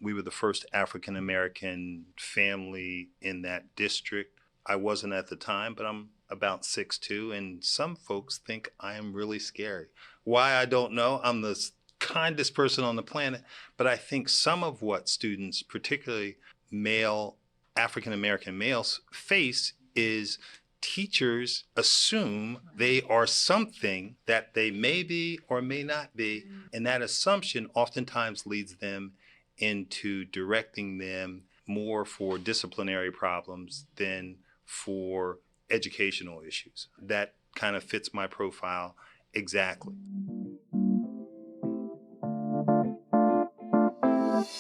We were the first African American family in that district. I wasn't at the time, but I'm about 6'2", and some folks think I am really scary. Why, I don't know. I'm the kindest person on the planet, but I think some of what students, particularly male, African American males, face is teachers assume they are something that they may be or may not be, and that assumption oftentimes leads them into directing them more for disciplinary problems than for educational issues. That kind of fits my profile exactly.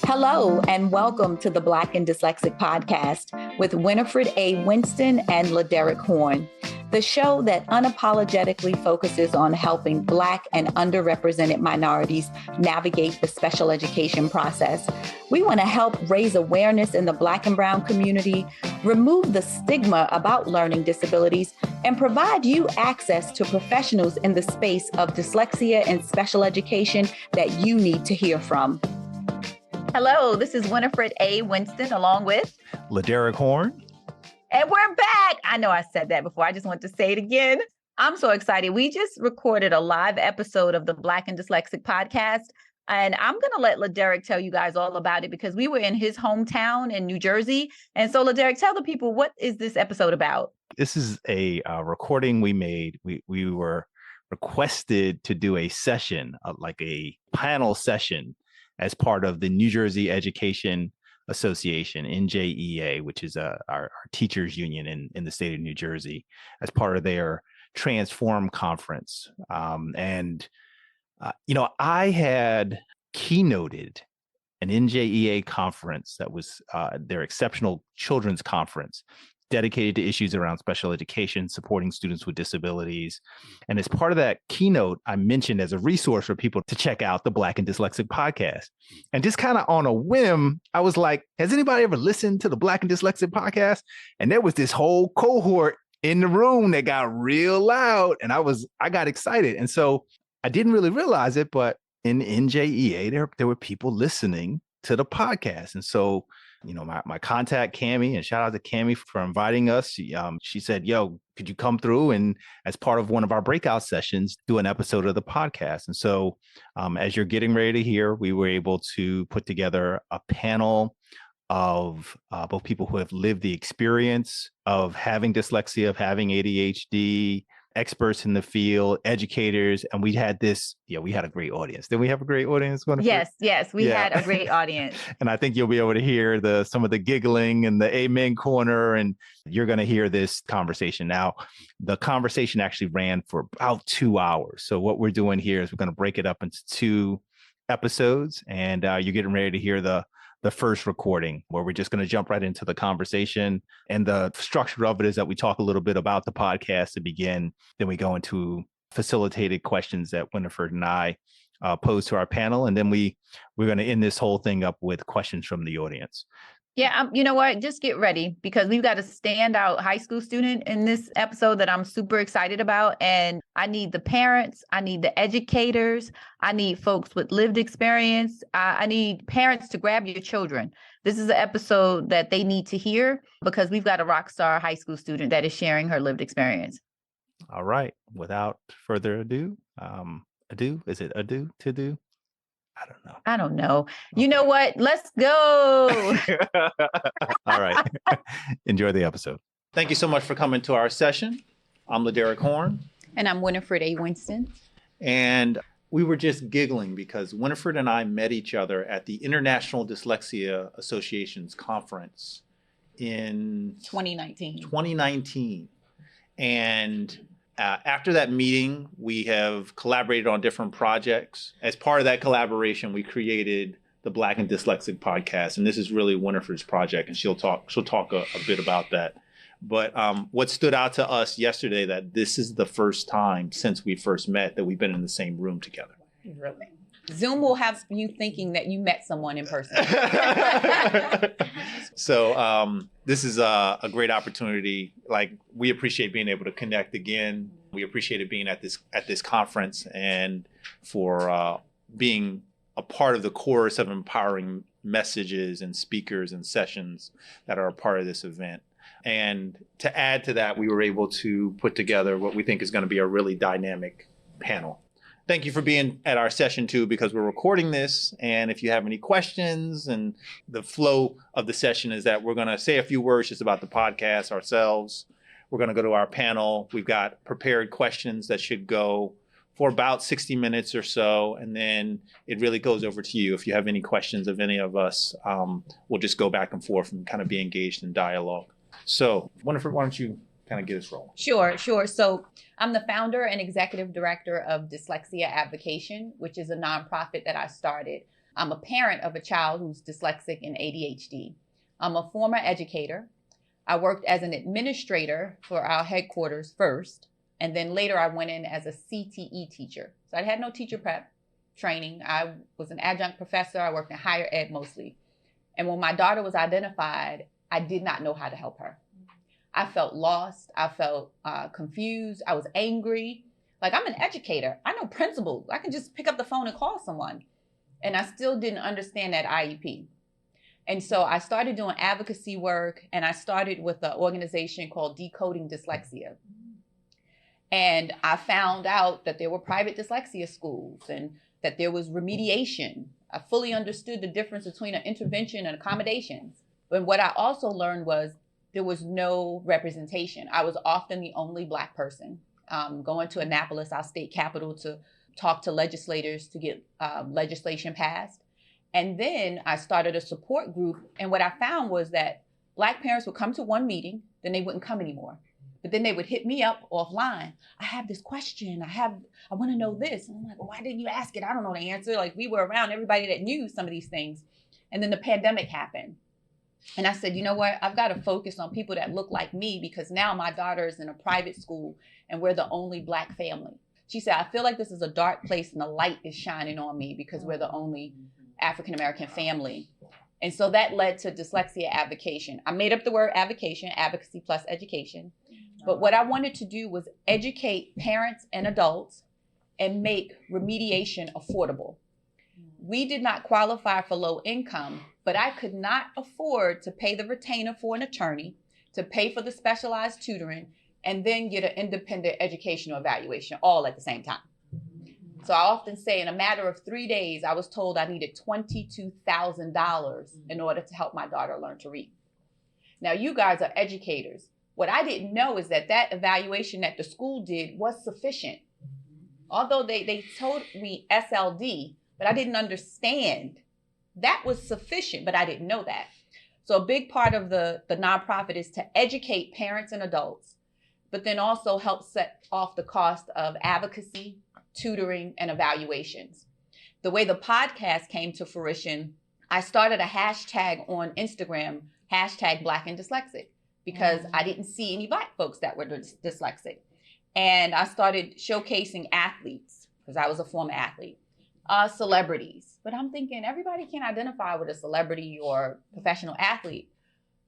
Hello, and welcome to the Black and Dyslexic Podcast with Winifred A. Winston and LeDerick Horne, the show that unapologetically focuses on helping Black and underrepresented minorities navigate the special education process. We want to help raise awareness in the Black and Brown community, remove the stigma about learning disabilities, and provide you access to professionals in the space of dyslexia and special education that you need to hear from. Hello, this is Winifred A. Winston along with LeDerick Horne. And we're back. I know I said that before. I just want to say it again. I'm so excited. We just recorded a live episode of the Black and Dyslexic Podcast. And I'm going to let LeDerick tell you guys all about it because we were in his hometown in New Jersey. And so LeDerick, tell the people, what is this episode about? This is a recording we made. We were requested to do a session, like a panel session, as part of the New Jersey Education Association, NJEA, which is our teachers union in the state of New Jersey, as part of their Transform conference. I had keynoted an NJEA conference that was their Exceptional Children's Conference, dedicated to issues around special education, supporting students with disabilities. And as part of that keynote, I mentioned as a resource for people to check out the Black and Dyslexic Podcast. And just kind of on a whim, I was like, has anybody ever listened to the Black and Dyslexic Podcast? And there was this whole cohort in the room that got real loud, and I got excited. And so I didn't really realize it, but in NJEA, there were people listening to the podcast. And so my contact, Cammie, and shout out to Cammie for inviting us. She said, yo, could you come through and as part of one of our breakout sessions, do an episode of the podcast? And so as you're getting ready to hear, we were able to put together a panel of both people who have lived the experience of having dyslexia, of having ADHD, experts in the field, educators, and we had a great audience. Did we have a great audience? Yes, we had a great audience. And I think you'll be able to hear some of the giggling and the amen corner, and you're going to hear this conversation. Now, the conversation actually ran for about 2 hours. So what we're doing here is we're going to break it up into 2 episodes, and you're getting ready to hear the first recording, where we're just going to jump right into the conversation. And the structure of it is that we talk a little bit about the podcast to begin. Then we go into facilitated questions that Winifred and I pose to our panel. And then we're going to end this whole thing up with questions from the audience. Yeah, you know what? Just get ready because we've got a standout high school student in this episode that I'm super excited about. And I need the parents, I need the educators, I need folks with lived experience. I need parents to grab your children. This is an episode that they need to hear because we've got a rock star high school student that is sharing her lived experience. All right. Without further ado, is it ado to do? I don't know. Okay. You know what? Let's go. All right. Enjoy the episode. Thank you so much for coming to our session. I'm LeDerick Horne. And I'm Winifred A. Winston. And we were just giggling because Winifred and I met each other at the International Dyslexia Association's conference in 2019. And after that meeting, we have collaborated on different projects. As part of that collaboration, we created the Black and Dyslexic Podcast, and this is really Winifred's project, and she'll talk a bit about that. But what stood out to us yesterday, that this is the first time since we first met that we've been in the same room together. Really? Zoom will have you thinking that you met someone in person. So this is a great opportunity. Like, we appreciate being able to connect again. We appreciated being at this conference and for being a part of the chorus of empowering messages and speakers and sessions that are a part of this event. And to add to that, we were able to put together what we think is going to be a really dynamic panel. Thank you for being at our session 2, because we're recording this. And if you have any questions, and the flow of the session is that we're going to say a few words just about the podcast ourselves. We're going to go to our panel. We've got prepared questions that should go for about 60 minutes or so. And then it really goes over to you. If you have any questions of any of us, we'll just go back and forth and kind of be engaged in dialogue. So, Winifred, why don't you kind of get us rolling? Sure. So I'm the founder and executive director of Dyslexia Advocation, which is a nonprofit that I started. I'm a parent of a child who's dyslexic and ADHD. I'm a former educator. I worked as an administrator for our headquarters first, and then later I went in as a CTE teacher. So I had no teacher prep training. I was an adjunct professor. I worked in higher ed mostly. And when my daughter was identified, I did not know how to help her. I felt lost. I felt confused. I was angry. Like, I'm an educator. I know principles. I can just pick up the phone and call someone. And I still didn't understand that IEP. And so I started doing advocacy work, and I started with an organization called Decoding Dyslexia. And I found out that there were private dyslexia schools and that there was remediation. I fully understood the difference between an intervention and accommodations. But what I also learned was there was no representation. I was often the only Black person going to Annapolis, our state capital, to talk to legislators to get legislation passed. And then I started a support group. And what I found was that Black parents would come to one meeting, then they wouldn't come anymore. But then they would hit me up offline. I have this question. I want to know this. And I'm like, well, why didn't you ask it? I don't know the answer. Like, we were around everybody that knew some of these things. And then the pandemic happened. And I said, you know what? I've got to focus on people that look like me, because now my daughter is in a private school and we're the only Black family. She said, I feel like this is a dark place and the light is shining on me because we're the only African-American family. And so that led to Dyslexia Advocation. I made up the word advocation, advocacy plus education. But what I wanted to do was educate parents and adults and make remediation affordable. We did not qualify for low income, but I could not afford to pay the retainer for an attorney, to pay for the specialized tutoring, and then get an independent educational evaluation all at the same time. So I often say in a matter of 3 days, I was told I needed $22,000 in order to help my daughter learn to read. Now, you guys are educators. What I didn't know is that evaluation that the school did was sufficient. Although they told me SLD, but I didn't understand. That was sufficient, but I didn't know that. So a big part of the nonprofit is to educate parents and adults, but then also help set off the cost of advocacy, tutoring, and evaluations. The way the podcast came to fruition, I started a hashtag on Instagram, hashtag Black and Dyslexic, because I didn't see any Black folks that were dyslexic. And I started showcasing athletes, because I was a former athlete, celebrities. But I'm thinking everybody can identify with a celebrity or professional athlete.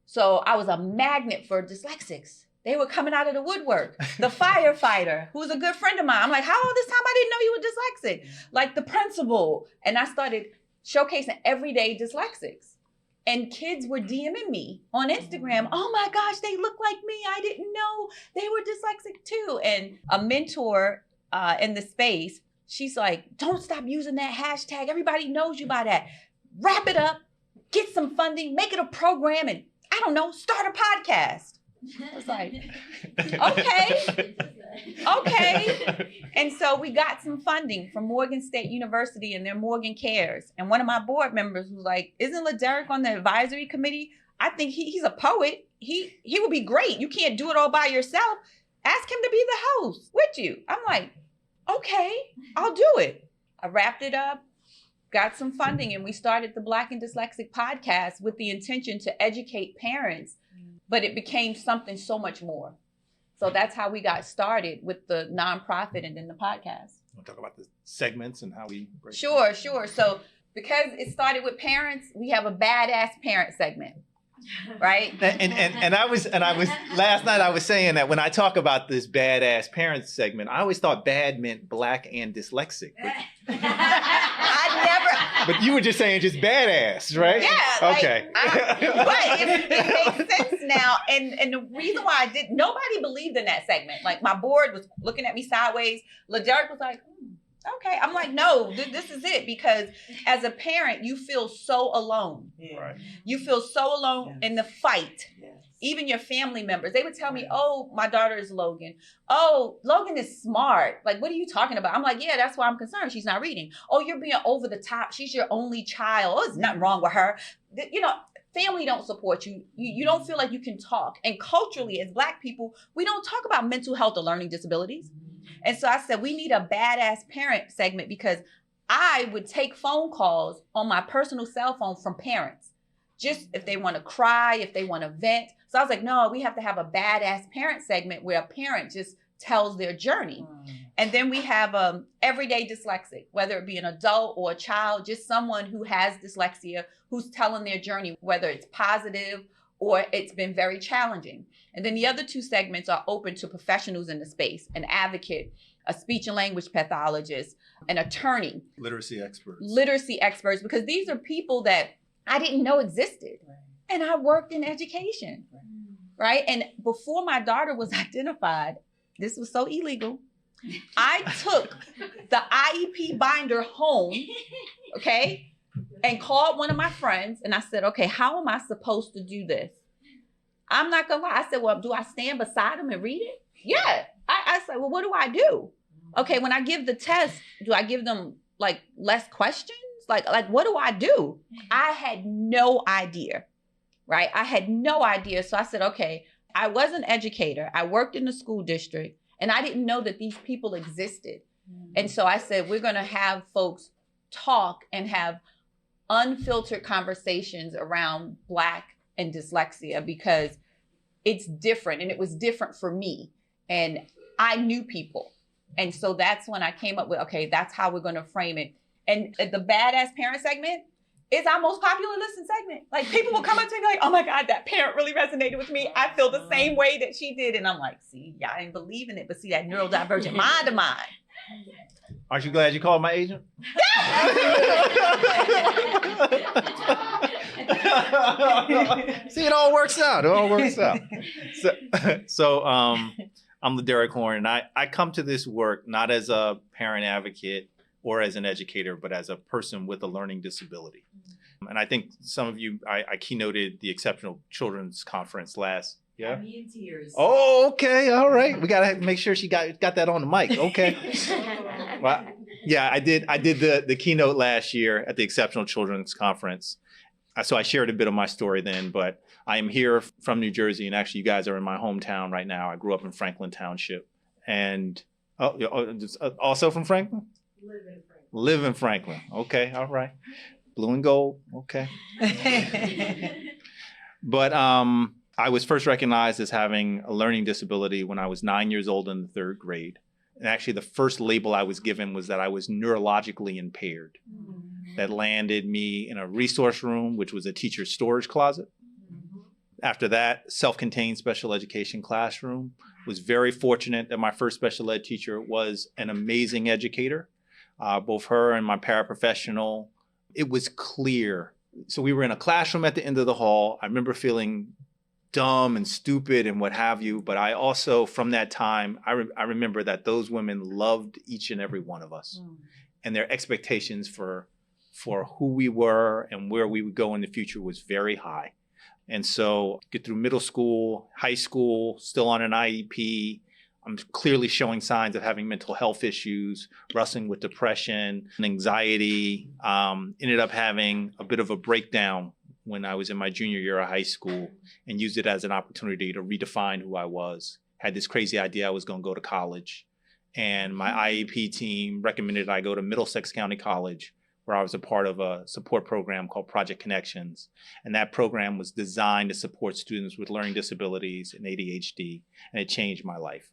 So I was a magnet for dyslexics. They were coming out of the woodwork. The firefighter, who's a good friend of mine. I'm like, how all this time I didn't know you were dyslexic? Like the principal. And I started showcasing everyday dyslexics. And kids were DMing me on Instagram. Oh my gosh, they look like me. I didn't know they were dyslexic too. And a mentor in the space, she's like, don't stop using that hashtag. Everybody knows you by that. Wrap it up, get some funding, make it a program, and I don't know, start a podcast. I was like, okay. And so we got some funding from Morgan State University and their Morgan Cares. And one of my board members was like, isn't LeDerick on the advisory committee? I think he's a poet. He would be great. You can't do it all by yourself. Ask him to be the host with you. I'm like, okay, I'll do it. I wrapped it up, got some funding, and we started the Black and Dyslexic Podcast with the intention to educate parents, but it became something so much more. So that's how we got started with the nonprofit and then the podcast. We'll talk about the segments and how we break Sure. So because it started with parents, we have a badass parent segment. right? And I was last night I was saying that when I talk about this badass parents segment, I always thought bad meant Black and Dyslexic. But you were just saying just badass, right? Yeah. Okay. But it makes sense now. And the reason why nobody believed in that segment. Like my board was looking at me sideways. LeDerick was like, okay. I'm like, no, this is it. Because as a parent, you feel so alone. Right. You feel so alone in the fight. Yes. Even your family members, they would tell me, oh, my daughter is Logan. Oh, Logan is smart. Like, what are you talking about? I'm like, yeah, that's why I'm concerned. She's not reading. Oh, you're being over the top. She's your only child. Oh, there's nothing wrong with her. You know, family don't support you. You don't feel like you can talk. And culturally, as Black people, we don't talk about mental health or learning disabilities. And so I said, we need a badass parent segment because I would take phone calls on my personal cell phone from parents. Just if they want to cry, if they want to vent. So I was like, no, we have to have a badass parent segment where a parent just tells their journey. And then we have everyday dyslexic, whether it be an adult or a child, just someone who has dyslexia, who's telling their journey, whether it's positive or it's been very challenging. And then the other two segments are open to professionals in the space, an advocate, a speech and language pathologist, an attorney. Literacy experts, because these are people that I didn't know existed. Right. And I worked in education, right? And before my daughter was identified, this was so illegal. I took the IEP binder home, okay, and called one of my friends and I said, okay, how am I supposed to do this? I'm not gonna lie. I said, well, do I stand beside him and read it? Yeah. I said, well, what do I do? Okay, when I give the test, do I give them like less questions? Like what do I do? I had no idea, right? I had no idea. So I said, okay, I was an educator. I worked in the school district and I didn't know that these people existed. And so I said, we're going to have folks talk and have unfiltered conversations around Black and dyslexia because it's different and it was different for me. And I knew people. And so that's when I came up with, okay, that's how we're going to frame it. And the badass parent segment is our most popular listened segment. Like people will come up to me like, oh my God, that parent really resonated with me. I feel the same way that she did. And I'm like, see, y'all didn't believe in it, but see that neurodivergent mind of mine. Aren't you glad you called my agent? See, it all works out. So I'm LeDerick Horne, and I come to this work not as a parent advocate or as an educator, but as a person with a learning disability. And I think some of you, I keynoted the Exceptional Children's Conference last. Yeah. Me in tears. Oh, okay. All right. We got to make sure she got that on the mic. Okay. Well, yeah, I did the keynote last year at the Exceptional Children's Conference. So I shared a bit of my story then, but I am here from New Jersey, and actually you guys are in my hometown right now. I grew up in Franklin Township. And also from Franklin? Live in Franklin. Okay, all right. Blue and gold. Okay. But I was first recognized as having a learning disability when I was 9 years old in the third grade. And actually the first label I was given was that I was neurologically impaired. That landed me in a resource room, which was a teacher's storage closet. After that, self-contained special education classroom. Was very fortunate that my first special ed teacher was an amazing educator. Both her and my paraprofessional. It was clear. So we were in a classroom at the end of the hall. I remember feeling dumb and stupid and what have you. But I also, from that time, I remember that those women loved each and every one of us. And their expectations for who we were and where we would go in the future was very high. And so get through middle school, high school, still on an IEP. I'm clearly showing signs of having mental health issues, wrestling with depression and anxiety. Ended up having a bit of a breakdown when I was in my junior year of high school and used it as an opportunity to redefine who I was. Had this crazy idea I was going to go to college. And my IEP team recommended I go to Middlesex County College, where I was a part of a support program called Project Connections. And that program was designed to support students with learning disabilities and ADHD, and it changed my life.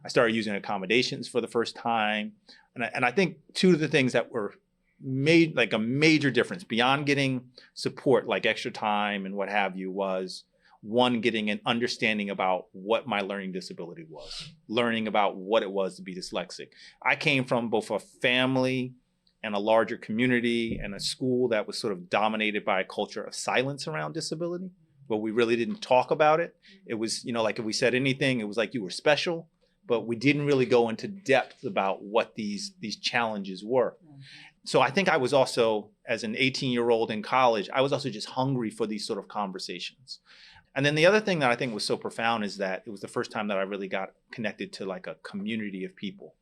I started using accommodations for the first time. And I think two of the things that were made like a major difference beyond getting support like extra time and what have you was one, getting an understanding about what my learning disability was, learning about what it was to be dyslexic. I came from both a family and a larger community and a school that was sort of dominated by a culture of silence around disability, but we really didn't talk about it. It was, like if we said anything, it was like you were special, but we didn't really go into depth about what these challenges were. So I think I was also, as an 18-year-old in college, I was also just hungry for these sort of conversations. And then the other thing that I think was so profound is that it was the first time that I really got connected to like a community of people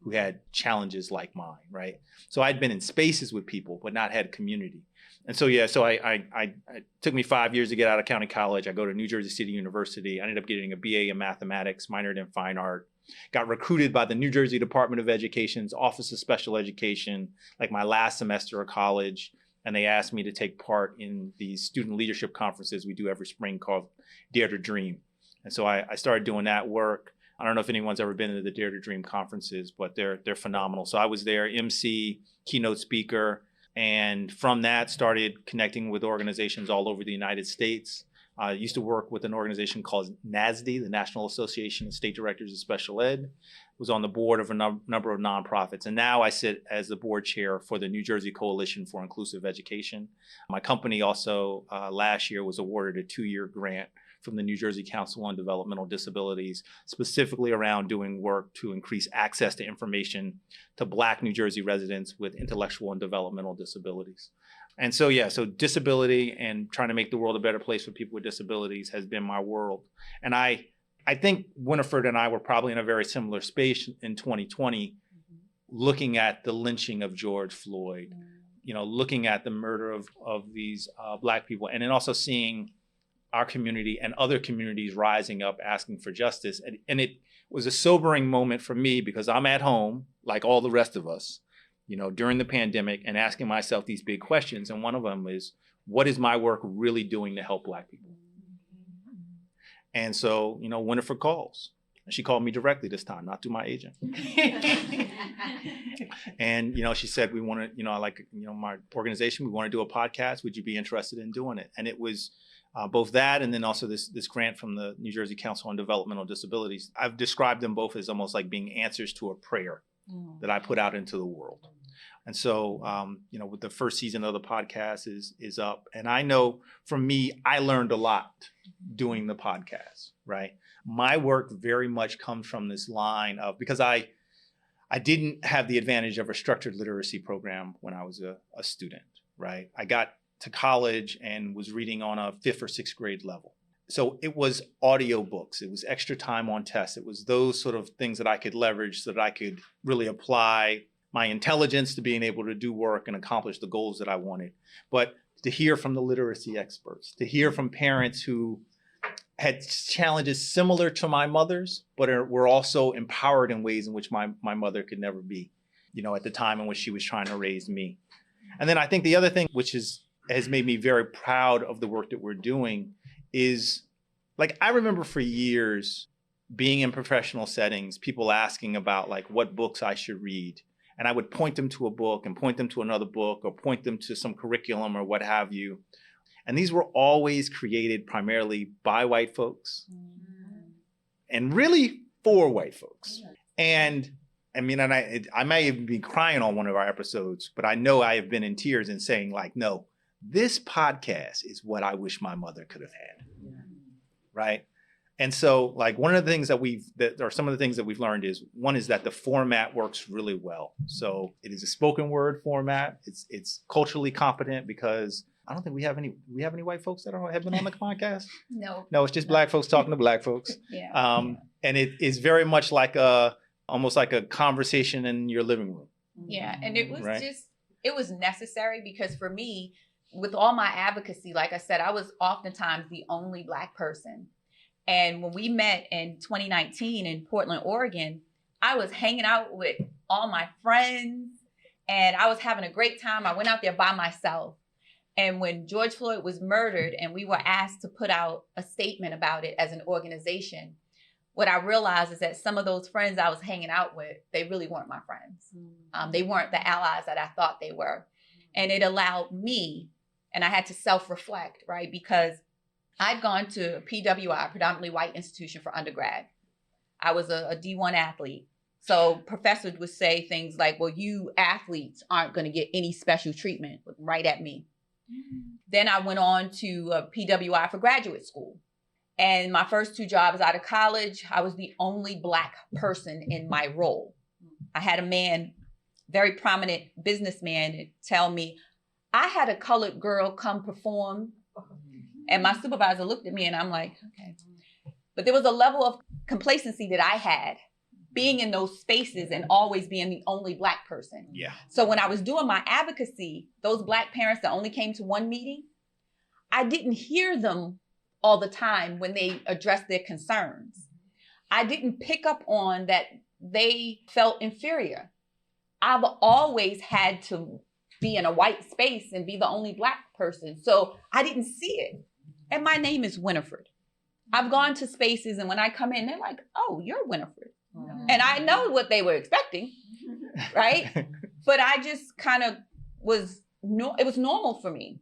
who had challenges like mine, right? So I'd been in spaces with people, but not had community. And so, it took me 5 years to get out of county college. I go to New Jersey City University. I ended up getting a BA in mathematics, minored in fine art. Got recruited by the New Jersey Department of Education's Office of Special Education, like my last semester of college. And they asked me to take part in these student leadership conferences we do every spring called Dare to Dream. And so I started doing that work. I don't know if anyone's ever been to the Dare to Dream conferences, but they're phenomenal. So I was there, MC, keynote speaker, and from that started connecting with organizations all over the United States. I used to work with an organization called NASD, the National Association of State Directors of Special Ed. Was on the board of a number of nonprofits. And now I sit as the board chair for the New Jersey Coalition for Inclusive Education. My company also last year was awarded a 2-year grant from the New Jersey Council on Developmental Disabilities, specifically around doing work to increase access to information to Black New Jersey residents with intellectual and developmental disabilities. And so, so disability and trying to make the world a better place for people with disabilities has been my world. And I think Winifred and I were probably in a very similar space in 2020, looking at the lynching of George Floyd, looking at the murder of these Black people, and then also seeing our community and other communities rising up asking for justice. And it was a sobering moment for me because I'm at home, like all the rest of us, during the pandemic and asking myself these big questions. And one of them is, what is my work really doing to help Black people? And so, Winifred calls. And she called me directly this time, not through my agent. And, she said, we want to, my organization, we want to do a podcast. Would you be interested in doing it? And it was both that and then also this grant from the New Jersey Council on Developmental Disabilities. I've described them both as almost like being answers to a prayer that I put out into the world. And so, with the first season of the podcast is up. And I know for me, I learned a lot doing the podcast, right? My work very much comes from this line of, because I didn't have the advantage of a structured literacy program when I was a student, right? I got to college and was reading on a 5th or 6th grade level. So it was audiobooks, it was extra time on tests, it was those sort of things that I could leverage so that I could really apply my intelligence to being able to do work and accomplish the goals that I wanted. But to hear from the literacy experts, to hear from parents who had challenges similar to my mother's, but were also empowered in ways in which my mother could never be, at the time in which she was trying to raise me. And then I think the other thing, which has made me very proud of the work that we're doing, is like, I remember for years being in professional settings, people asking about like what books I should read. And I would point them to a book and point them to another book or point them to some curriculum or what have you. And these were always created primarily by white folks and really for white folks. And I mean, and I may even be crying on one of our episodes, but I know I have been in tears and saying like, no, this podcast is what I wish my mother could have had, right? And so like one of the things some of the things that we've learned is, one is that the format works really well. So it is a spoken word format. It's culturally competent because I don't think we have any white folks that have been on the podcast. No, it's just Black folks talking to Black folks. Yeah. And it is very much like almost like a conversation in your living room. Yeah. And it was right? it was necessary because for me, with all my advocacy, like I said, I was oftentimes the only Black person. And when we met in 2019 in Portland, Oregon, I was hanging out with all my friends and I was having a great time. I went out there by myself. And when George Floyd was murdered and we were asked to put out a statement about it as an organization, what I realized is that some of those friends I was hanging out with, they really weren't my friends. They weren't the allies that I thought they were. And it allowed me, and I had to self-reflect, right? Because I'd gone to PWI, predominantly white institution for undergrad. I was a D1 athlete. So professors would say things like, well, you athletes aren't going to get any special treatment, right at me. Then I went on to PWI for graduate school. And my first 2 jobs out of college, I was the only Black person in my role. I had a man, very prominent businessman, tell me, I had a colored girl come perform. And my supervisor looked at me and I'm like, okay. But there was a level of complacency that I had being in those spaces and always being the only Black person. Yeah. So when I was doing my advocacy, those Black parents that only came to one meeting, I didn't hear them all the time when they addressed their concerns. I didn't pick up on that they felt inferior. I've always had to be in a white space and be the only Black person. So I didn't see it. And my name is Winifred. I've gone to spaces and when I come in, they're like, oh, you're Winifred. And I know what they were expecting, right? But I just kind of it was normal for me.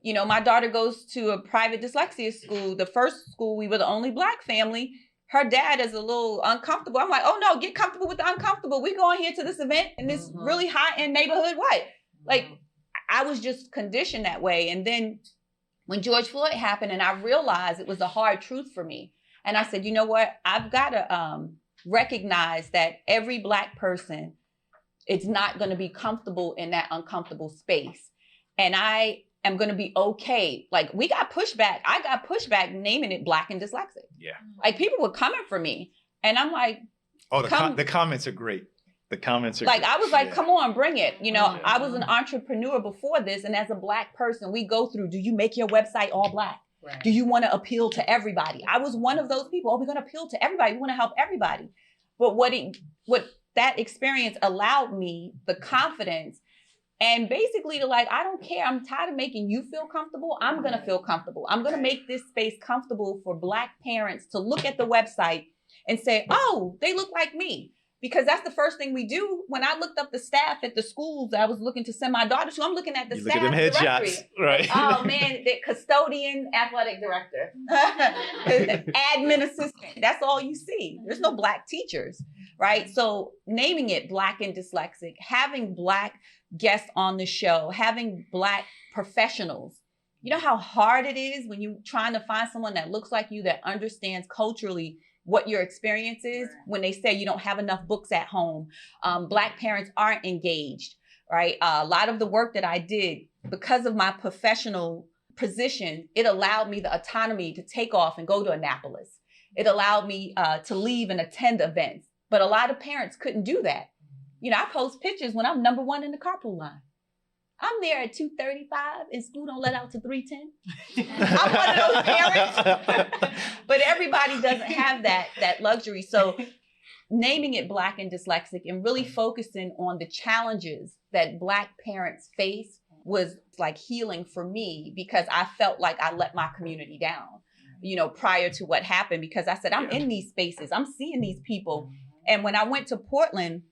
You know, my daughter goes to a private dyslexia school. The first school, we were the only Black family. Her dad is a little uncomfortable. I'm like, oh no, get comfortable with the uncomfortable. We going here to this event in this really high-end neighborhood. What? Like, I was just conditioned that way. And then when George Floyd happened and I realized it was a hard truth for me. And I said, you know what? I've got to recognize that every Black person is not going to be comfortable in that uncomfortable space. And I am going to be okay. Like, we got pushback. I got pushback naming it Black and Dyslexic. Yeah. Like, people were coming for me. And I'm like, oh, the comments are great. The comments are like, great. I was like, come on, bring it. You know, I was an entrepreneur before this. And as a Black person, we go through, do you make your website all Black? Right. Do you want to appeal to everybody? I was one of those people. Oh, we're going to appeal to everybody. We want to help everybody. But what that experience allowed me, the confidence, and basically to like, I don't care. I'm tired of making you feel comfortable. I'm going to feel comfortable. I'm going to make this space comfortable for Black parents to look at the website and say, oh, they look like me. Because that's the first thing we do. When I looked up the staff at the schools I was looking to send my daughter to, I'm looking at the staff directory. Right. Oh man, the custodian, athletic director, admin assistant. That's all you see. There's no Black teachers, right? So naming it Black and Dyslexic, having Black guests on the show, having Black professionals. You know how hard it is when you're trying to find someone that looks like you, that understands culturally what your experience is, when they say you don't have enough books at home. Black parents aren't engaged, right? A lot of the work that I did, because of my professional position, it allowed me the autonomy to take off and go to Annapolis. It allowed me to leave and attend events. But a lot of parents couldn't do that. You know, I post pictures when I'm number 1 in the carpool line. I'm there at 2:35 and school don't let out to 3:10. I'm one of those parents. But everybody doesn't have that luxury. So naming it Black and Dyslexic and really focusing on the challenges that Black parents face was like healing for me, because I felt like I let my community down, you know, prior to what happened, because I said, I'm in these spaces, I'm seeing these people. And when I went to Portland,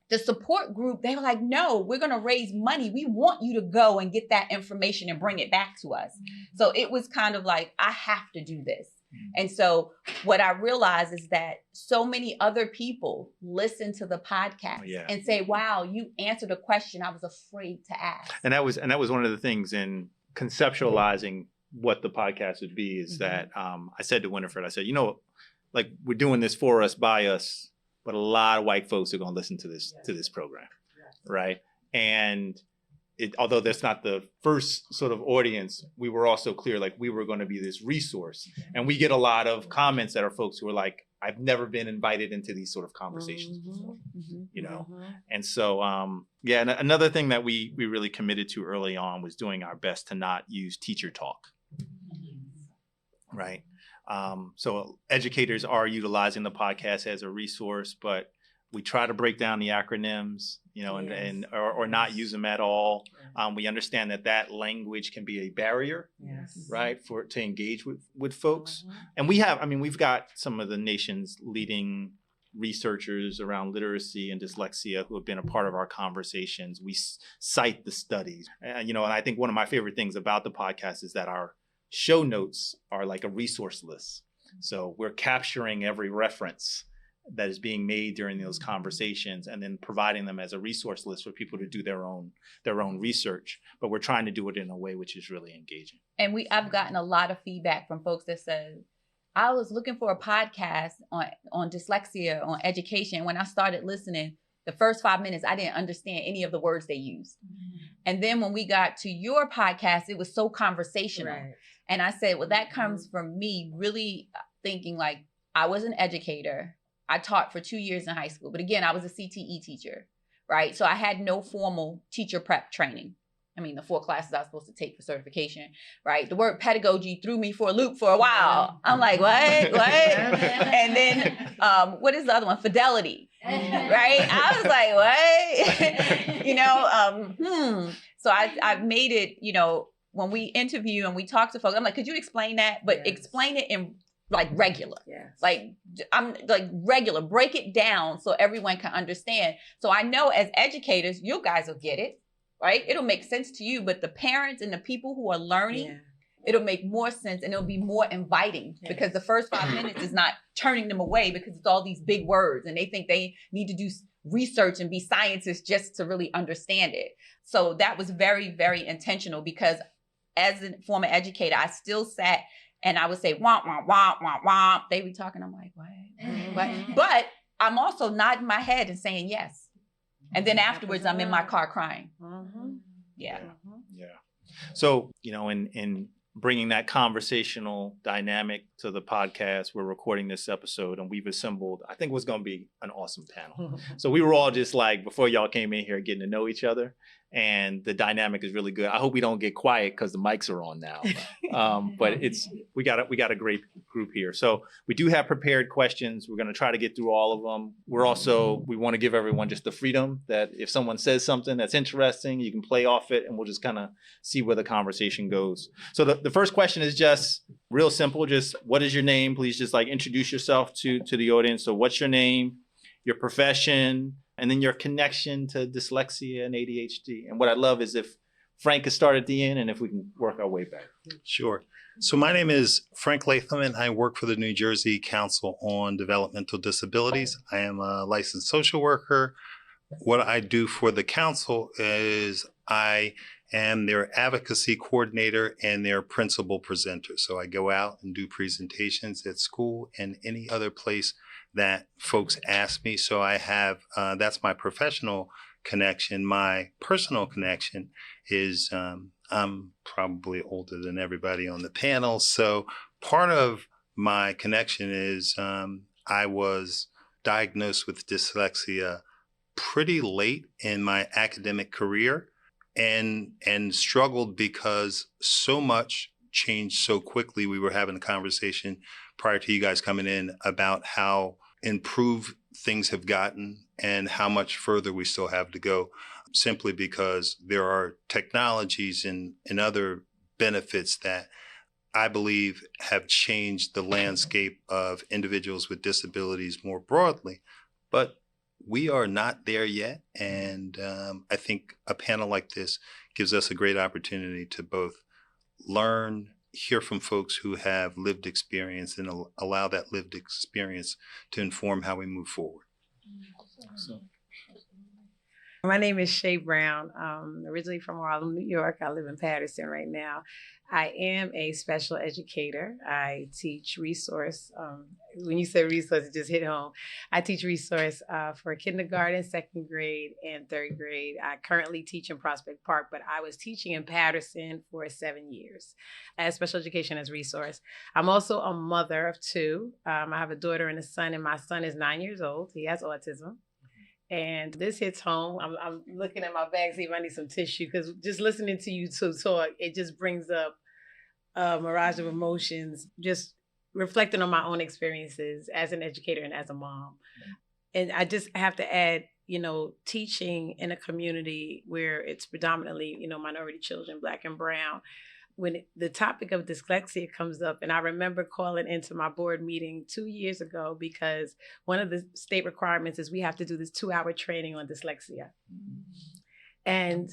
the support group, they were like, no, we're going to raise money. We want you to go and get that information and bring it back to us. So it was kind of like, I have to do this. And so what I realized is that so many other people listen to the podcast and say, wow, you answered a question I was afraid to ask. And that was one of the things in conceptualizing what the podcast would be, is that I said to Winifred, I said, you know, like, we're doing this for us, by us, but a lot of white folks are going to listen to this program, right? And although that's not the first sort of audience, we were also clear, like, we were going to be this resource. And we get a lot of comments that are folks who are like, I've never been invited into these sort of conversations before, you know? And so, and another thing that we really committed to early on was doing our best to not use teacher talk, right? So educators are utilizing the podcast as a resource, but We try to break down the acronyms, or not use them at all. We understand that language can be a barrier, right, to engage with folks. And we've got some of the nation's leading researchers around literacy and dyslexia who have been a part of our conversations. We cite the studies, and I think one of my favorite things about the podcast is that our show notes are like a resource list. So we're capturing every reference that is being made during those conversations and then providing them as a resource list for people to do their own research. But we're trying to do it in a way which is really engaging. And I've gotten a lot of feedback from folks that said, I was looking for a podcast on dyslexia, on education. When I started listening, the first 5 minutes, I didn't understand any of the words they used. And then when we got to your podcast, it was so conversational. Right. And I said, well, that comes from me really thinking like I was an educator. I taught for 2 years in high school. But again, I was a CTE teacher, right? So I had no formal teacher prep training. I mean, the 4 classes I was supposed to take for certification, right? The word pedagogy threw me for a loop for a while. I'm like, what? And then what is the other one? Fidelity, right? I was like, what? So I've made it, when we interview and we talk to folks, I'm like, could you explain that? But explain it in like regular, like I'm like regular, break it down so everyone can understand. So I know as educators, you guys will get it, right? It'll make sense to you, but the parents and the people who are learning, it'll make more sense and it'll be more inviting because the first 5 minutes is not turning them away because it's all these big words and they think they need to do research and be scientists just to really understand it. So that was very, very intentional because as a former educator, I still sat and I would say, womp, womp, womp, womp, womp. They be talking. I'm like, what? But I'm also nodding my head and saying yes. And then afterwards, I'm in my car crying. Yeah. So, in bringing that conversational dynamic to the podcast, we're recording this episode and we've assembled, I think what's going to be an awesome panel. So we were all just like, before y'all came in here, getting to know each other. And the dynamic is really good. I hope we don't get quiet because the mics are on now. But we got a great group here. So we do have prepared questions. We're going to try to get through all of them. We want to give everyone just the freedom that if someone says something that's interesting, you can play off it and we'll just kind of see where the conversation goes. So the first question is just real simple. Just what is your name? Please just like introduce yourself to the audience. So what's your name, your profession, and then your connection to dyslexia and ADHD. And what I love is if Frank could start at the end and if we can work our way back. Sure. So my name is Frank Latham and I work for the New Jersey Council on Developmental Disabilities. I am a licensed social worker. What I do for the council is I am their advocacy coordinator and their principal presenter. So I go out and do presentations at school and any other place that folks ask me. So I have, that's my professional connection. My personal connection is I'm probably older than everybody on the panel. So part of my connection is I was diagnosed with dyslexia pretty late in my academic career and struggled because so much changed so quickly. We were having a conversation prior to you guys coming in about how improved things have gotten and how much further we still have to go, simply because there are technologies and other benefits that I believe have changed the landscape of individuals with disabilities more broadly. But we are not there yet. And I think a panel like this gives us a great opportunity to both learn, hear from folks who have lived experience and allow that lived experience to inform how we move forward. My name is Shay Brown. Originally from Harlem, New York. I live in Patterson right now. I am a special educator. I teach resource. When you said resource, it just hit home. I teach resource for kindergarten, second grade, and third grade. I currently teach in Prospect Park, but I was teaching in Patterson for 7 years as special education as resource. I'm also a mother of 2. I have a daughter and a son, and my son is 9 years old. He has autism. And this hits home. I'm looking at my bag, see if I need some tissue, because just listening to you two talk, it just brings up a mirage of emotions, just reflecting on my own experiences as an educator and as a mom. And I just have to add, teaching in a community where it's predominantly, minority children, Black and brown, when the topic of dyslexia comes up, and I remember calling into my board meeting 2 years ago because one of the state requirements is we have to do this 2-hour training on dyslexia. And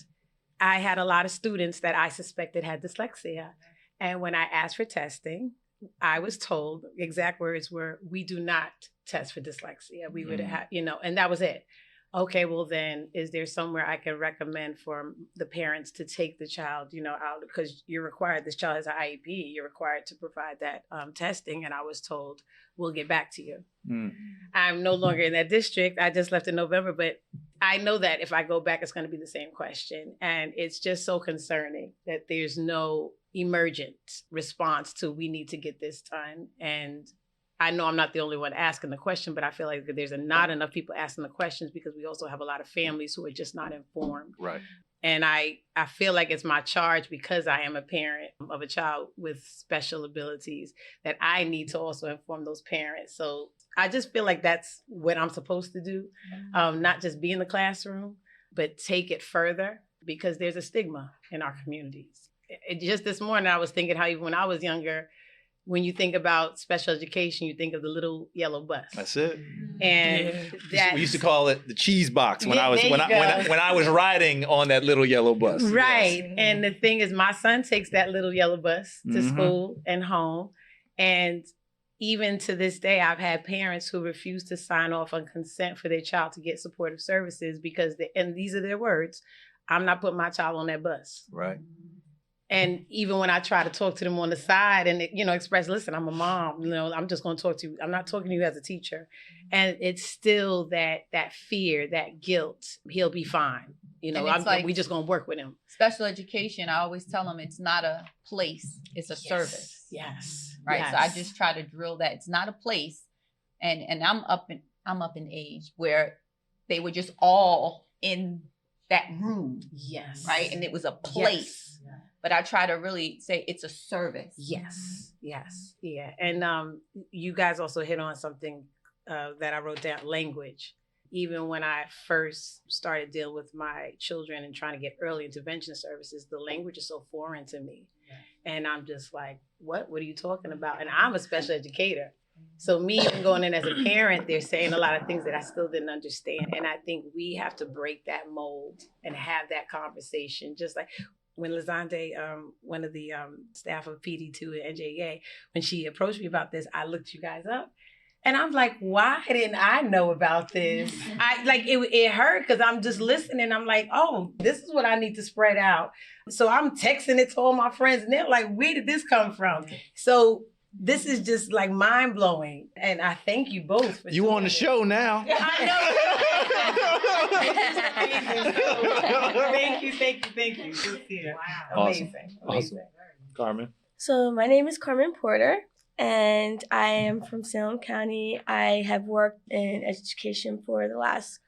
I had a lot of students that I suspected had dyslexia. And when I asked for testing, I was told, exact words were, we do not test for dyslexia. We would have, and that was it. Okay, well then, is there somewhere I can recommend for the parents to take the child, out? Because you're required, this child has an IEP, you're required to provide that testing. And I was told, we'll get back to you. I'm no longer in that district. I just left in November, but I know that if I go back, it's going to be the same question. And it's just so concerning that there's no emergent response to, we need to get this done. And I know I'm not the only one asking the question, but I feel like there's not enough people asking the questions because we also have a lot of families who are just not informed. Right. And I feel like it's my charge, because I am a parent of a child with special abilities, that I need to also inform those parents. So I just feel like that's what I'm supposed to do, not just be in the classroom, but take it further, because there's a stigma in our communities. Just this morning, I was thinking how even when I was younger, when you think about special education, you think of the little yellow bus. That's it. And we used to call it the cheese box when I was riding on that little yellow bus. Right. Yes. And the thing is, my son takes that little yellow bus to school and home. And even to this day, I've had parents who refuse to sign off on consent for their child to get supportive services because, and these are their words, I'm not putting my child on that bus. Right. And even when I try to talk to them on the side and, express, listen, I'm a mom, I'm just going to talk to you. I'm not talking to you as a teacher. And it's still that fear, that guilt. He'll be fine. We just going to work with him. Special education, I always tell them it's not a place, it's a service. Yes. Right. Yes. So I just try to drill that it's not a place. And I'm up in age where they were just all in that room. Yes. Right. And it was a place. Yes. But I try to really say it's a service. Yes. Yes. Yeah. And you guys also hit on something that I wrote down, language. Even when I first started dealing with my children and trying to get early intervention services, the language is so foreign to me. Yeah. And I'm just like, what are you talking about? And I'm a special educator. So me even going in as a parent, they're saying a lot of things that I still didn't understand. And I think we have to break that mold and have that conversation. Just like when Lizande, one of the staff of PD2 at NJEA, when she approached me about this, I looked you guys up. And I'm like, why didn't I know about this? It hurt because I'm just listening. I'm like, oh, this is what I need to spread out. So I'm texting it to all my friends and they're like, where did this come from? So this is just like mind blowing. And I thank you both for you on the show now. I know. Thank you. Just here. Wow. Amazing. Awesome. Carmen. So my name is Carmen Porter. And I am from Salem County. I have worked in education for the last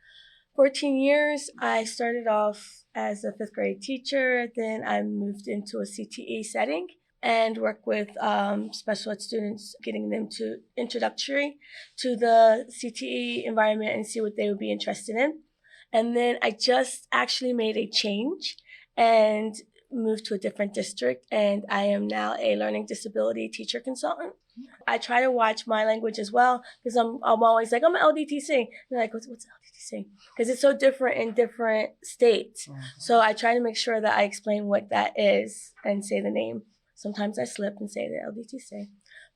14 years. I started off as a 5th grade teacher. Then I moved into a CTE setting and worked with special ed students, getting them to introductory to the CTE environment and see what they would be interested in. And then I just actually made a change and moved to a different district, and I am now a learning disability teacher consultant. I try to watch my language as well because I'm always like, I'm an LDTC. And they're like, what's LDTC? Because it's so different in different states. So I try to make sure that I explain what that is and say the name. Sometimes I slip and say the LDTC.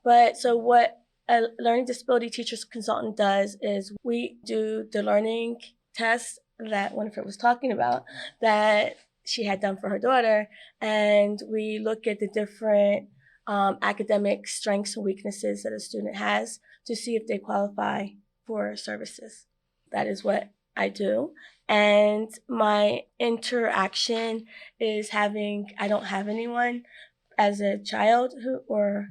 But so what a learning disability teacher consultant does is we do the learning test that Winifred was talking about, that she had done for her daughter, and we look at the different academic strengths and weaknesses that a student has to see if they qualify for services. That is what I do. And my interaction is I don't have anyone as a child for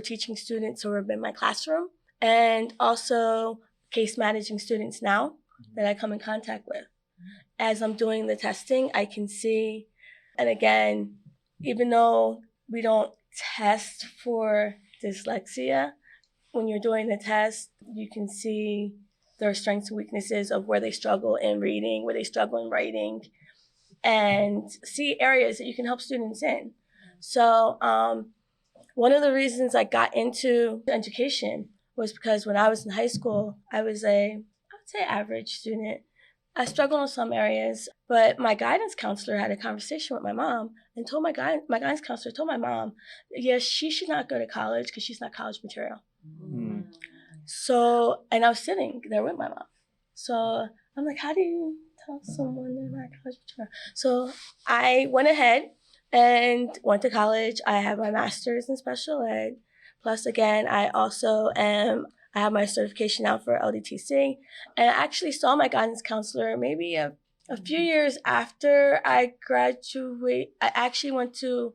teaching students who have been in my classroom, and also case managing students now that I come in contact with. As I'm doing the testing, I can see, and again, even though we don't test for dyslexia, when you're doing the test, you can see their strengths and weaknesses of where they struggle in reading, where they struggle in writing, and see areas that you can help students in. So one of the reasons I got into education was because when I was in high school, I was I would say average student. I struggled in some areas, but my guidance counselor had a conversation with my mom and told my guidance counselor told my mom, yes, she should not go to college because she's not college material. Mm. So, and I was sitting there with my mom. So I'm like, how do you tell someone they're not college material? So I went ahead and went to college. I have my master's in special ed. Plus, again, I have my certification now for LDTC. And I actually saw my guidance counselor maybe a few years after I graduated. I actually went to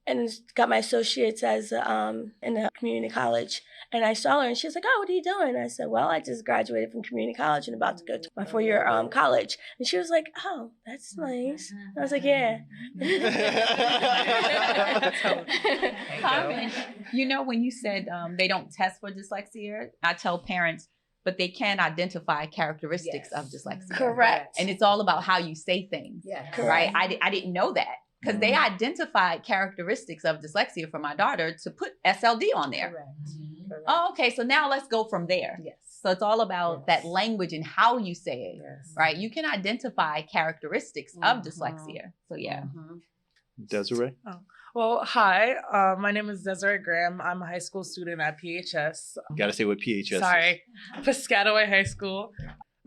and got my associates as in a community college. And I saw her and she was like, oh, what are you doing? And I said, well, I just graduated from community college and about to go to my 4-year college. And she was like, oh, that's nice. And I was like, yeah. You know, when you said they don't test for dyslexia, I tell parents, but they can identify characteristics of dyslexia. Correct. And it's all about how you say things. Yes. Right? I didn't know that. Because they identified characteristics of dyslexia for my daughter to put SLD on there. Correct. Oh, okay. So now let's go from there. Yes. So it's all about that language and how you say it, right? You can identify characteristics of dyslexia. So yeah. Desiree? Oh. Well, hi. My name is Desiree Graham. I'm a high school student at PHS. Got to say what PHS Sorry. Piscataway High School.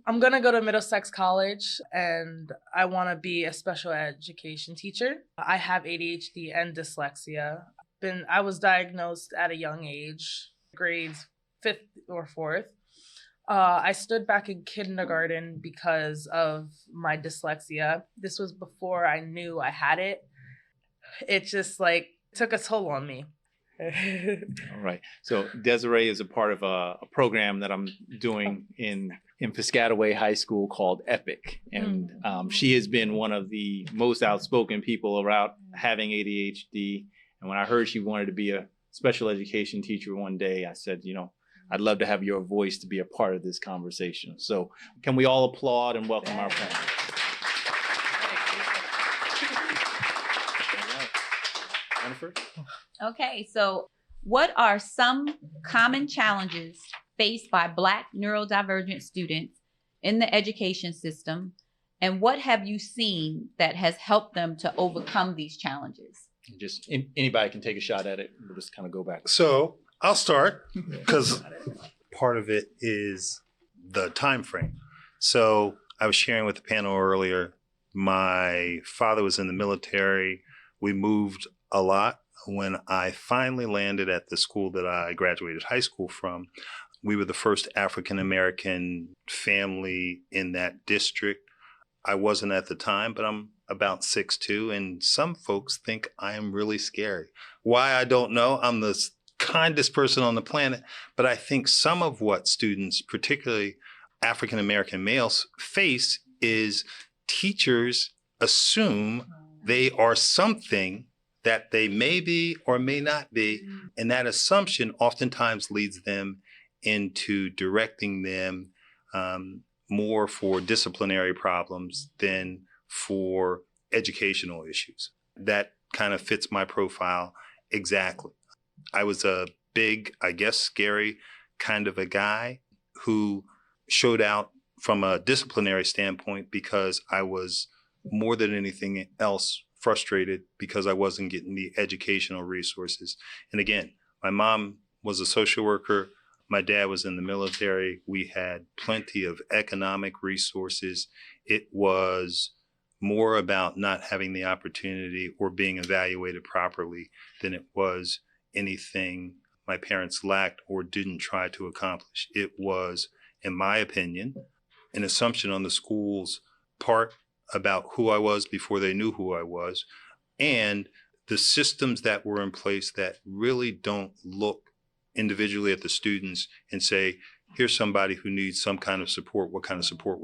I'm going to go to Middlesex College and I want to be a special education teacher. I have ADHD and dyslexia. I was diagnosed at a young age, grades 5th or 4th. I stood back in kindergarten because of my dyslexia. This was before I knew I had it. It just took a toll on me. All right. So Desiree is a part of a program that I'm doing in Piscataway High School called EPIC. And she has been one of the most outspoken people about having ADHD. And when I heard she wanted to be a special education teacher one day, I said, I'd love to have your voice to be a part of this conversation. So can we all applaud and welcome our panelists? Winifred? Okay, so what are some common challenges faced by Black neurodivergent students in the education system, and what have you seen that has helped them to overcome these challenges? Just anybody can take a shot at it. We'll just kind of go back. So I'll start because part of it is the time frame. So I was sharing with the panel earlier, my father was in the military. We moved a lot. When I finally landed at the school that I graduated high school from, we were the first African-American family in that district. I wasn't at the time, but I'm about 6'2", and some folks think I am really scary. Why, I don't know. I'm the kindest person on the planet, but I think some of what students, particularly African-American males, face is teachers assume they are something that they may be or may not be. And that assumption oftentimes leads them into directing them more for disciplinary problems than for educational issues. That kind of fits my profile exactly. I was a big, I guess, scary kind of a guy who showed out from a disciplinary standpoint because I was more than anything else frustrated because I wasn't getting the educational resources. And again, my mom was a social worker. My dad was in the military. We had plenty of economic resources. It was more about not having the opportunity or being evaluated properly than it was anything my parents lacked or didn't try to accomplish. It was, in my opinion, an assumption on the school's part about who I was before they knew who I was, and the systems that were in place that really don't look individually at the students and say, here's somebody who needs some kind of support. What kind of support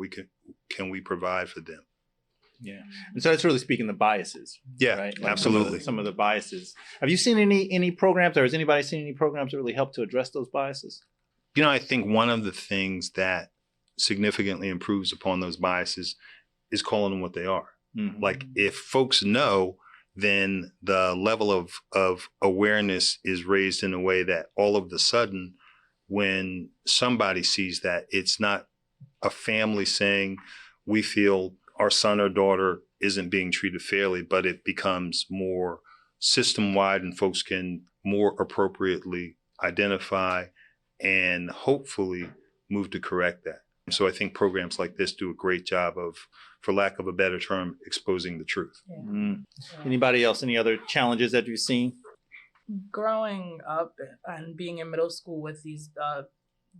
can we provide for them? Yeah. And so that's really speaking the biases. Yeah, right? absolutely. Some of the biases. Have you seen any programs, or has anybody seen any programs that really help to address those biases? I think one of the things that significantly improves upon those biases is calling them what they are. Mhm. Like if folks know, then the level of awareness is raised in a way that all of the sudden, when somebody sees that, it's not a family saying, we feel our son or daughter isn't being treated fairly, but it becomes more system-wide and folks can more appropriately identify and hopefully move to correct that. So I think programs like this do a great job of, for lack of a better term, exposing the truth. Mm. Anybody else? Any other challenges that you've seen? Growing up and being in middle school with these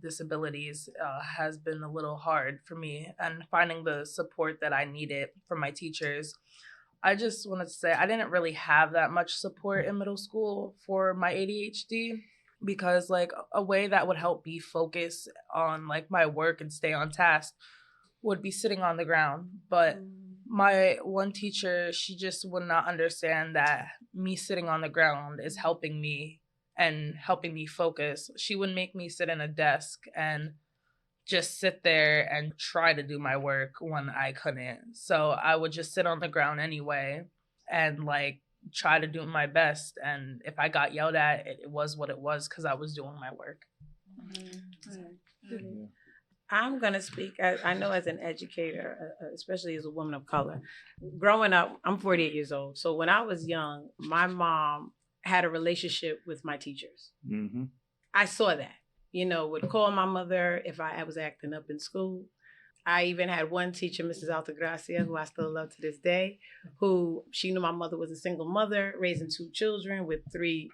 disabilities has been a little hard for me, and finding the support that I needed from my teachers. I just wanted to say I didn't really have that much support in middle school for my ADHD, because like a way that would help me focus on like my work and stay on task would be sitting on the ground. But my one teacher, she just would not understand that me sitting on the ground is helping me and helping me focus. She would make me sit in a desk and just sit there and try to do my work when I couldn't. So I would just sit on the ground anyway and like try to do my best. And if I got yelled at, it was what it was, because I was doing my work. I'm going to speak, I know as an educator, especially as a woman of color. Growing up, I'm 48 years old. So when I was young, my mom had a relationship with my teachers. Mm-hmm. I saw that, would call my mother if I was acting up in school. I even had one teacher, Mrs. Altagracia, who I still love to this day, who she knew my mother was a single mother, raising 2 children with three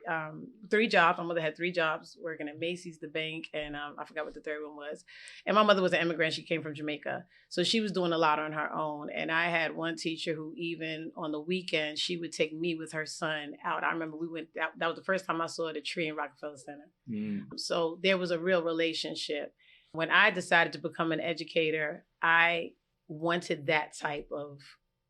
jobs. My mother had 3 jobs, working at Macy's, the bank, and I forgot what the third one was. And my mother was an immigrant. She came from Jamaica. So she was doing a lot on her own. And I had one teacher who even on the weekend, she would take me with her son out. I remember we went, that was the first time I saw the tree in Rockefeller Center. So there was a real relationship. When I decided to become an educator, I wanted that type of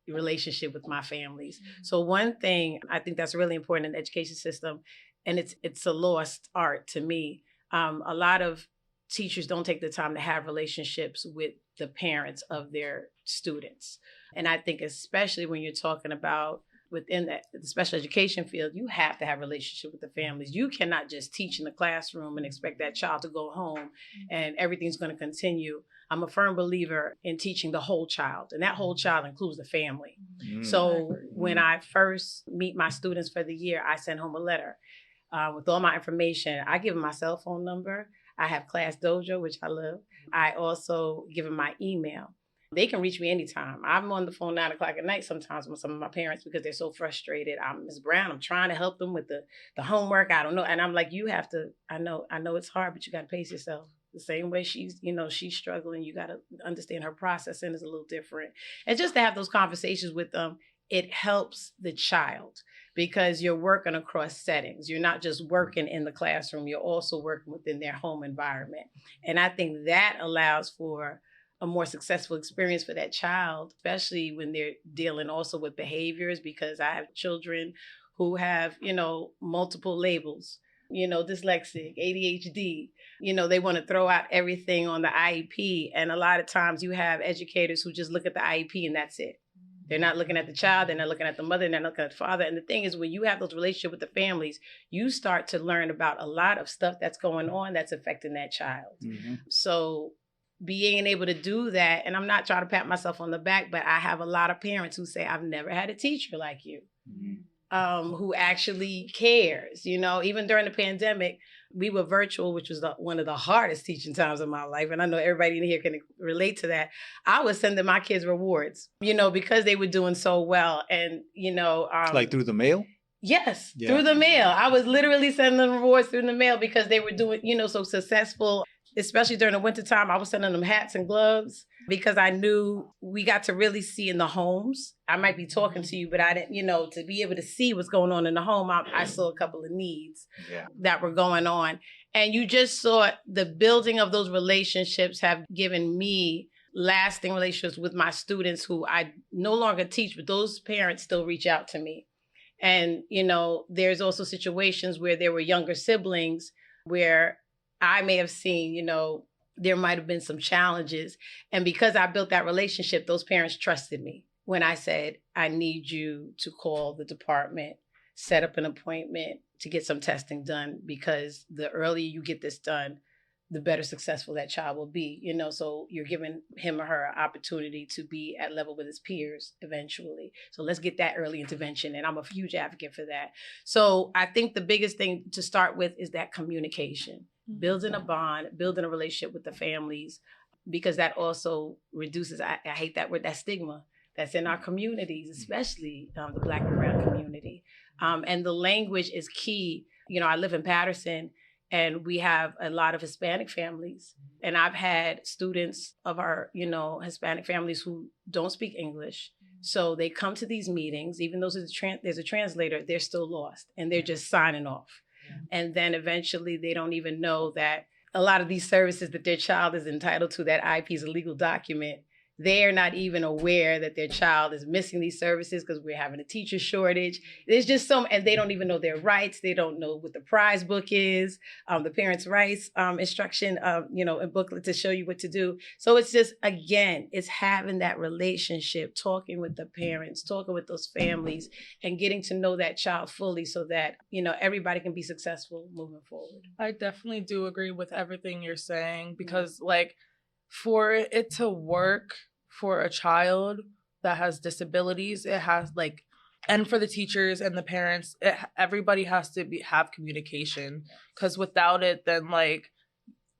relationship with my families. So one thing I think that's really important in the education system, and it's a lost art to me. A lot of teachers don't take the time to have relationships with the parents of their students. And I think especially when you're talking about within the special education field, you have to have a relationship with the families. You cannot just teach in the classroom and expect that child to go home and everything's going to continue. I'm a firm believer in teaching the whole child, and that whole child includes the family. So when I first meet my students for the year, I send home a letter with all my information. I give them my cell phone number. I have Class Dojo, which I love. I also give them my email. They can reach me anytime. I'm on the phone 9 o'clock at night sometimes with some of my parents because they're so frustrated. I'm Ms. Brown. I'm trying to help them with the homework. I don't know. And I'm like, you have to, I know it's hard, but you got to pace yourself. The same way she's struggling. You got to understand her processing is a little different. And just to have those conversations with them, it helps the child because you're working across settings. You're not just working in the classroom. You're also working within their home environment. And I think that allows for a more successful experience for that child, especially when they're dealing also with behaviors, because I have children who have, multiple labels, dyslexic, ADHD, they want to throw out everything on the IEP. And a lot of times you have educators who just look at the IEP and that's it. They're not looking at the child. They're not looking at the mother. They're not looking at the father. And the thing is, when you have those relationships with the families, you start to learn about a lot of stuff that's going on that's affecting that child. So being able to do that, and I'm not trying to pat myself on the back, but I have a lot of parents who say, I've never had a teacher like you, who actually cares. Even during the pandemic, we were virtual, which was one of the hardest teaching times of my life. And I know everybody in here can relate to that. I was sending my kids rewards, because they were doing so well. And, like through the mail? Yes, through the mail. I was literally sending them rewards through the mail because they were doing, so successful. Especially during the wintertime, I was sending them hats and gloves because I knew we got to really see in the homes. I might be talking to you, but I didn't, to be able to see what's going on in the home, I saw a couple of needs that were going on. And you just saw the building of those relationships have given me lasting relationships with my students who I no longer teach, but those parents still reach out to me. And, there's also situations where there were younger siblings where I may have seen, there might have been some challenges. And because I built that relationship, those parents trusted me when I said, I need you to call the department, set up an appointment to get some testing done, because the earlier you get this done, the better successful that child will be, so you're giving him or her an opportunity to be at level with his peers eventually. So let's get that early intervention. And I'm a huge advocate for that. So I think the biggest thing to start with is that communication, building a bond, building a relationship with the families, because that also reduces, I hate that word, that stigma that's in our communities, especially the Black and Brown community. And the language is key. I live in Patterson, and we have a lot of Hispanic families. And I've had students of our, Hispanic families who don't speak English. So they come to these meetings, even though there's a translator, they're still lost and they're just signing off. And then eventually they don't even know that a lot of these services that their child is entitled to, that IP is a legal document, they are not even aware that their child is missing these services because we're having a teacher shortage. There's just and they don't even know their rights. They don't know what the prize book is, the parents' rights instruction, a booklet to show you what to do. So it's just, again, it's having that relationship, talking with the parents, talking with those families, and getting to know that child fully so that, everybody can be successful moving forward. I definitely do agree with everything you're saying, because for it to work for a child that has disabilities, it has and for the teachers and the parents, everybody has to have communication, because without it, then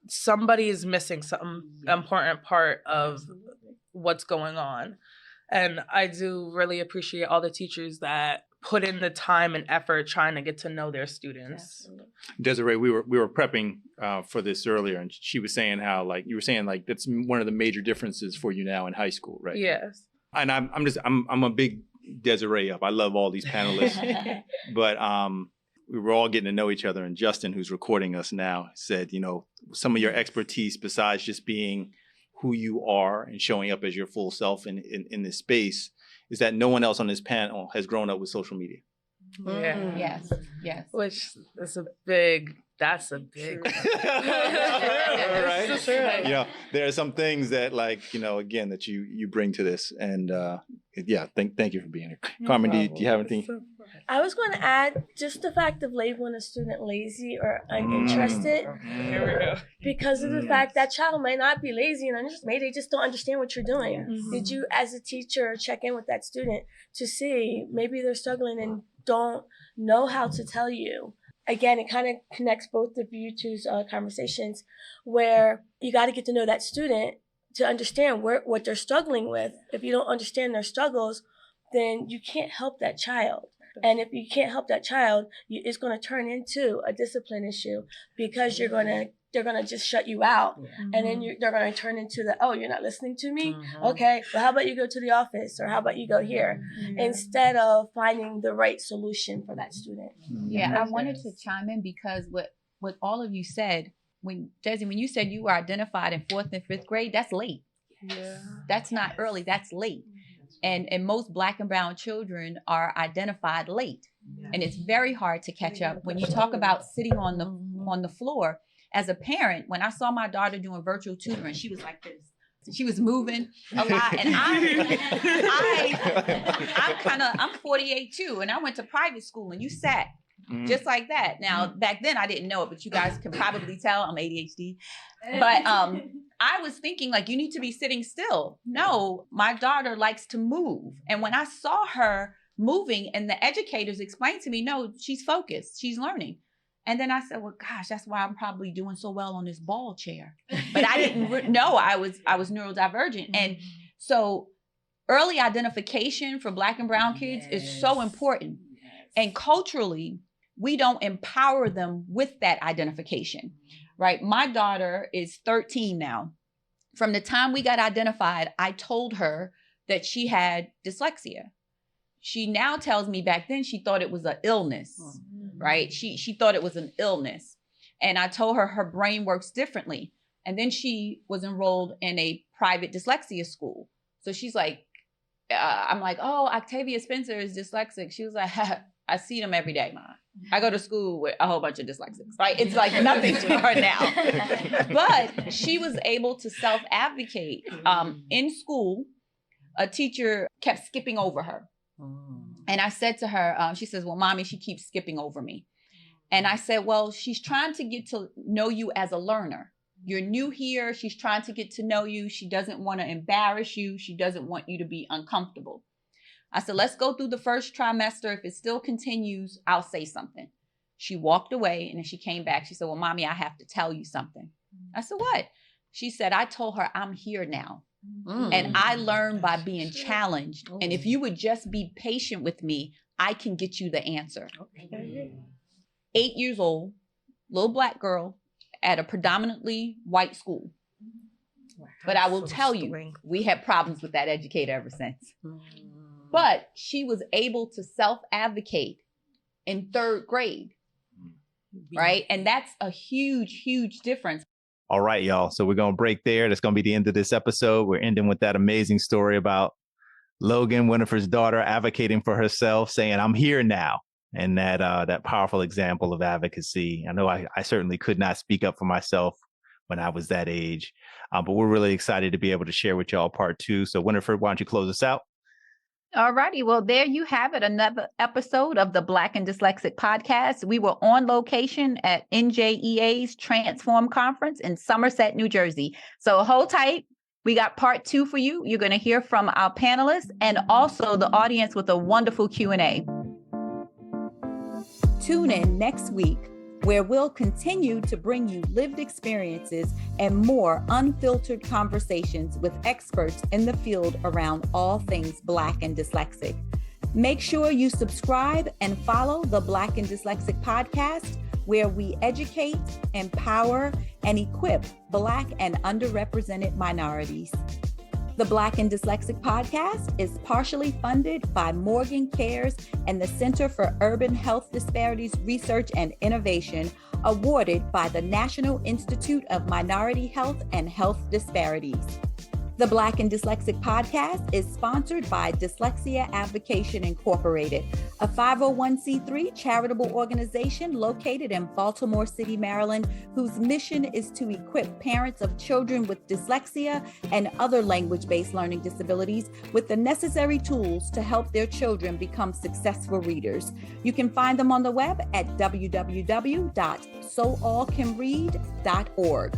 somebody is missing some important part of what's going on. And I do really appreciate all the teachers that put in the time and effort trying to get to know their students. Desiree, we were prepping for this earlier, and she was saying how you were saying that's one of the major differences for you now in high school, right? Yes. And I'm a big Desiree up. I love all these panelists, but we were all getting to know each other. And Justin, who's recording us now, said, some of your expertise besides just being who you are and showing up as your full self in this space is that no one else on this panel has grown up with social media. Yeah. Yes. Which is that's a big right? There are some things that again, that you bring to this. And thank you for being here. Carmen, do you have anything? I was going to add just the fact of labeling a student lazy or uninterested. Here we go. Because of the fact that child might not be lazy and uninterested. Maybe they just don't understand what you're doing. Mm-hmm. Did you, as a teacher, check in with that student to see maybe they're struggling and don't know how to tell you? Again, it kind of connects both of you two's conversations, where you got to get to know that student to understand what they're struggling with. If you don't understand their struggles, then you can't help that child. And if you can't help that child, it's going to turn into a discipline issue, because they're going to just shut you out. Mm-hmm. And then they're going to turn into you're not listening to me? Mm-hmm. Okay, well, how about you go to the office, or how about you go here? Mm-hmm. Instead of finding the right solution for that student. Yeah, I wanted to chime in because what all of you said, Desi, when you said you were identified in 4th and 5th grade, that's late. Yeah. That's not early, that's late. And most Black and Brown children are identified late. And it's very hard to catch up. When you talk about sitting on the floor, as a parent, when I saw my daughter doing virtual tutoring, she was like this. She was moving a lot. And I'm 48 too. And I went to private school, and you sat just like that. Now, back then I didn't know it, but you guys can probably tell I'm ADHD. But I was thinking you need to be sitting still. No, my daughter likes to move. And when I saw her moving and the educators explained to me, no, she's focused, she's learning. And then I said, well, gosh, that's why I'm probably doing so well on this ball chair. But I didn't know I was neurodivergent. And so early identification for Black and Brown kids is so important. And culturally, we don't empower them with that identification, right? My daughter is 13 now. From the time we got identified, I told her that she had dyslexia. She now tells me back then she thought it was an illness, right? She thought it was an illness. And I told her her brain works differently. And then she was enrolled in a private dyslexia school. So she's like, I'm like, oh, Octavia Spencer is dyslexic. She was like, I see them every day, Ma. I go to school with a whole bunch of dyslexics, right? It's like nothing to her now. But she was able to self-advocate. In school, a teacher kept skipping over her. And I said to her, she says, well, mommy, she keeps skipping over me. And I said, well, she's trying to get to know you as a learner. You're new here. She's trying to get to know you. She doesn't want to embarrass you. She doesn't want you to be uncomfortable. I said, let's go through the first trimester. If it still continues, I'll say something. She walked away and then she came back. She said, well, mommy, I have to tell you something. I said, what? She said, I told her I'm here now. And I learned by being challenged. And if you would just be patient with me, I can get you the answer. 8 years old, little Black girl at a predominantly white school. But I will tell you, we had problems with that educator ever since. But she was able to self-advocate in 3rd grade, right? And that's a huge, huge difference. All right, y'all. So we're going to break there. That's going to be the end of this episode. We're ending with that amazing story about Logan, Winifred's daughter, advocating for herself, saying, I'm here now. And that powerful example of advocacy. I know I certainly could not speak up for myself when I was that age, but we're really excited to be able to share with y'all part 2. So Winifred, why don't you close us out? All righty. Well, there you have it. Another episode of the Black and Dyslexic Podcast. We were on location at NJEA's Transform Conference in Somerset, New Jersey. So hold tight. We got part 2 for you. You're going to hear from our panelists and also the audience with a wonderful Q&A. Tune in next week, where we'll continue to bring you lived experiences and more unfiltered conversations with experts in the field around all things Black and Dyslexic. Make sure you subscribe and follow the Black and Dyslexic Podcast, where we educate, empower, and equip Black and underrepresented minorities. The Black and Dyslexic Podcast is partially funded by Morgan Cares and the Center for Urban Health Disparities Research and Innovation, awarded by the National Institute of Minority Health and Health Disparities. The Black and Dyslexic Podcast is sponsored by Dyslexia Advocation Incorporated, a 501c3 charitable organization located in Baltimore City, Maryland, whose mission is to equip parents of children with dyslexia and other language-based learning disabilities with the necessary tools to help their children become successful readers. You can find them on the web at www.soallcanread.org.